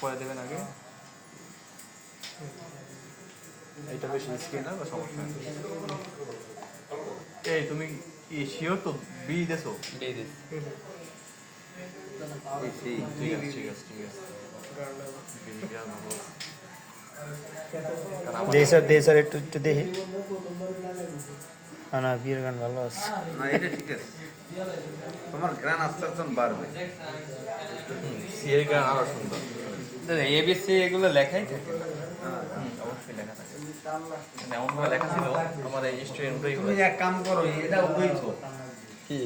করে দেবেন আগে। এইটা বেশি রিস্কি না বা সমস্যা নেই। এই তুমি কি শিওর তো বি দেছো? দিয়ে দিস ঠিক আছে ঠিক আছে ঠিক আছে। দে স্যার একটু একটু দেখি। না বিয়ের গান ভালো আছে না, এটা ঠিক আছে। তোমার গ্রান আস্তে আস্তে বাড়বে। সিএর গান আরো সুন্দর। এবিসি এগুলো লেখাই থাকে না। অবশ্যই লেখা থাকে। এমন ভাবে লেখা ছিল আমার এই স্টুডেন্ট তুমি এক কাম করো, এটা উঠেইছো কি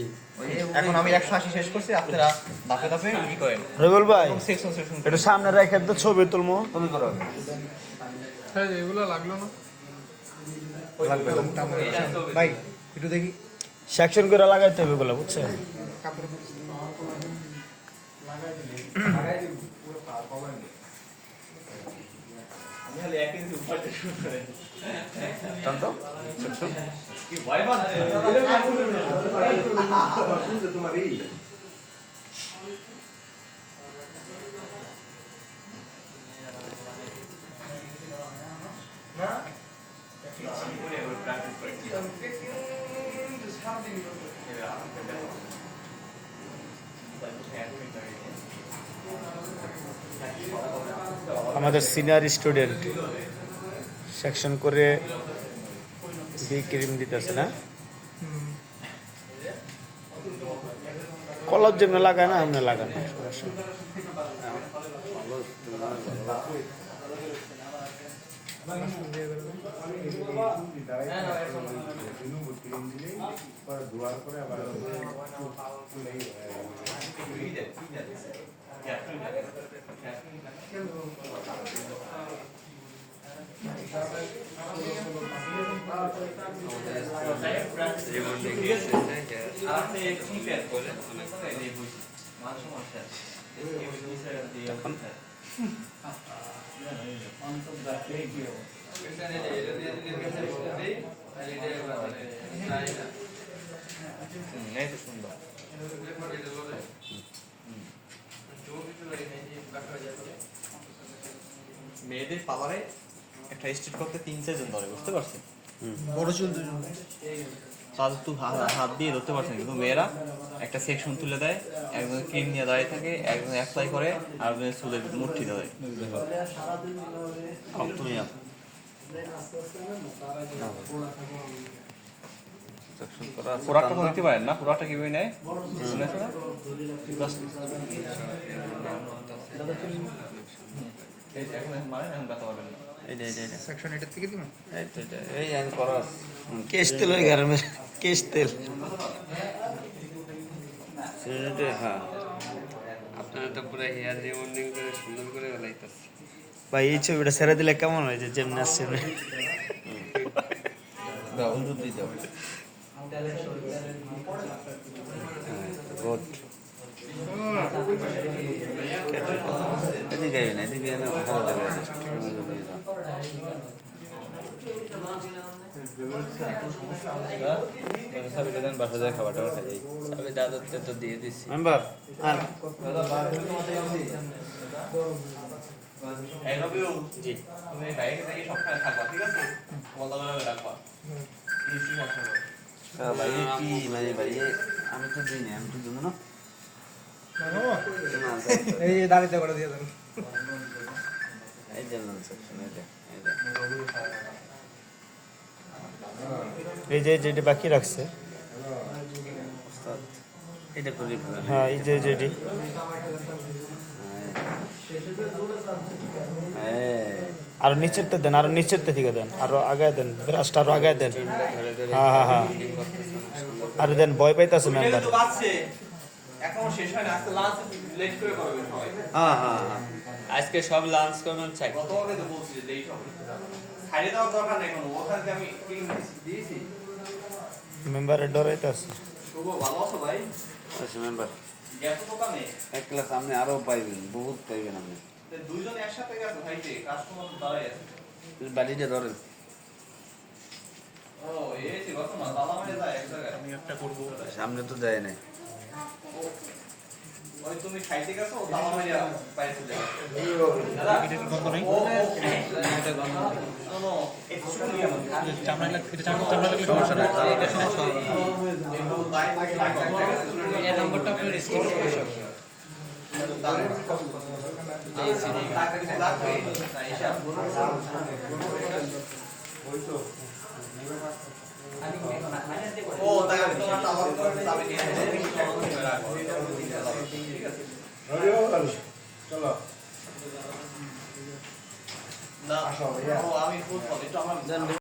এখন আমি 180 শেষ করছি, আপনারা ধাপে ধাপে কি করেন রবিউল ভাই সেকশন সেকশন একটু সামনে রেখে তো ছবি তুলবো। তুমি করো। হ্যাঁ এগুলো লাগলো না লাগবে ভাই একটু দেখি সেকশন করে লাগাইতে হবে এগুলো বুঝছেন। কাপড় আমি খালি এক ইঞ্চি উপরটা শুরু করে টান তো কি ভয় পাচ্ছে তোমার এই আমাদের সিনিয়র স্টুডেন্ট সেকশন করে বি ক্রিম দিতেছে না, কলার জন্য লাগায় না, আমরা লাগাই না সমস্যা নেই। মেয়েদের পার্লারে একটা স্ট্রিট করতে 3-4 জন ধরে, বুঝতে পারছেন? বড় চুল দুজন তাদের তো হাত দিয়ে ধরতে পারছেন, কিন্তু মেয়েরা একটা সেকশন তুলে দেয়, একজন ক্রিম নিয়ে দাঁড়িয়ে থাকে, একজন অ্যাপ্লাই করে, আর একজনের চুলের মুঠি দেয়। তুমি পুরাটা তো দিতে পারেন না, পুরাটা কিভাবে নেয় শুনেছো না? সেকশন এটার থেকে দিবেন এই আমি করো কেশ তেল ওই গরমের কেশ তেল। হ্যাঁ আপনারা তো পুরো হেয়ার রিবন্ডিং করে সুন্দর করে বেলাইতেছে। ভাই এই ছবিটা ছেড়ে দিলে কেমন হয় যে যেমনি আসছে হলুদ দিতে হবে। গুড এদিকে না, এদিকে না, ভালো লাগবে। বাসা যায় খাবার টাবার খাই। আমি দাদারটা তো দিয়ে দিছি। মেম্বার জি, তুমি বাইরে থেকে সবসময় থাকবা, ঠিক আছে? বন্ধ করে রাখবা। ভাই কি মানে ভাই আমি তো দিই না, আমি তো দেবো না। এই যে দাঁড়িয়ে করে দিয়ে দেন এই জেনারেল সেকশন এই যে যেটি বাকি রাখছে, এটা করি হ্যাঁ এই যে যেটি আরো নিচেরটা দেন, আরো নিচেরটা থেকে দেন, আরো আগে দেন, ব্রাশটা আরো আগে দেন। হ্যাঁ হ্যাঁ হ্যাঁ আরে দেন, ভয় পাইতেছে মেম্বার। এখন শেষ হয় না, আজকে লাঞ্চ লেট করে করবে সবাই। হ্যাঁ হ্যাঁ হ্যাঁ আজকে সব লাঞ্চ করবেন চাই। গতকালে তো বলছি যে লেট হবে। ছাড়িয়ে দেওয়ার দরকার নেই কোনো, ওখানে আমি ক্লিন দিয়েছি। মেম্বারের ডরাইতেছে। শুভ ভালো আছো ভাই? আচ্ছা মেম্বার গেছো দোকানে? এক ক্লাস আপনি আরো পাইবেন, বহুত পাইবেন আপনি। দুইজন একসাথে গেছো ভাইতে, কাস্টমার তো দাঁড়াই আছে। বাড়িটা ধরেন। ও এই যে গত না তালা মেরে যায় এক জায়গায়। আমি একটা করবো। সামনে তো যায় নাই। ওই তুমি খাইতে গেছো ও দামা মারিয়া বাইরে চলে গেছে এটা কি গন্ধ নাই এটা গন্ধ নেই। চামড়া লাগলে সমস্যা নাই এটা সমস্যা হবে না। এই নাম্বারটা আপনার স্ক্রিনে শো করবে। ও তাই তোমার টাওয়ার করে যাবে নিয়ে চলো না ও আমি ফুল একটু আমার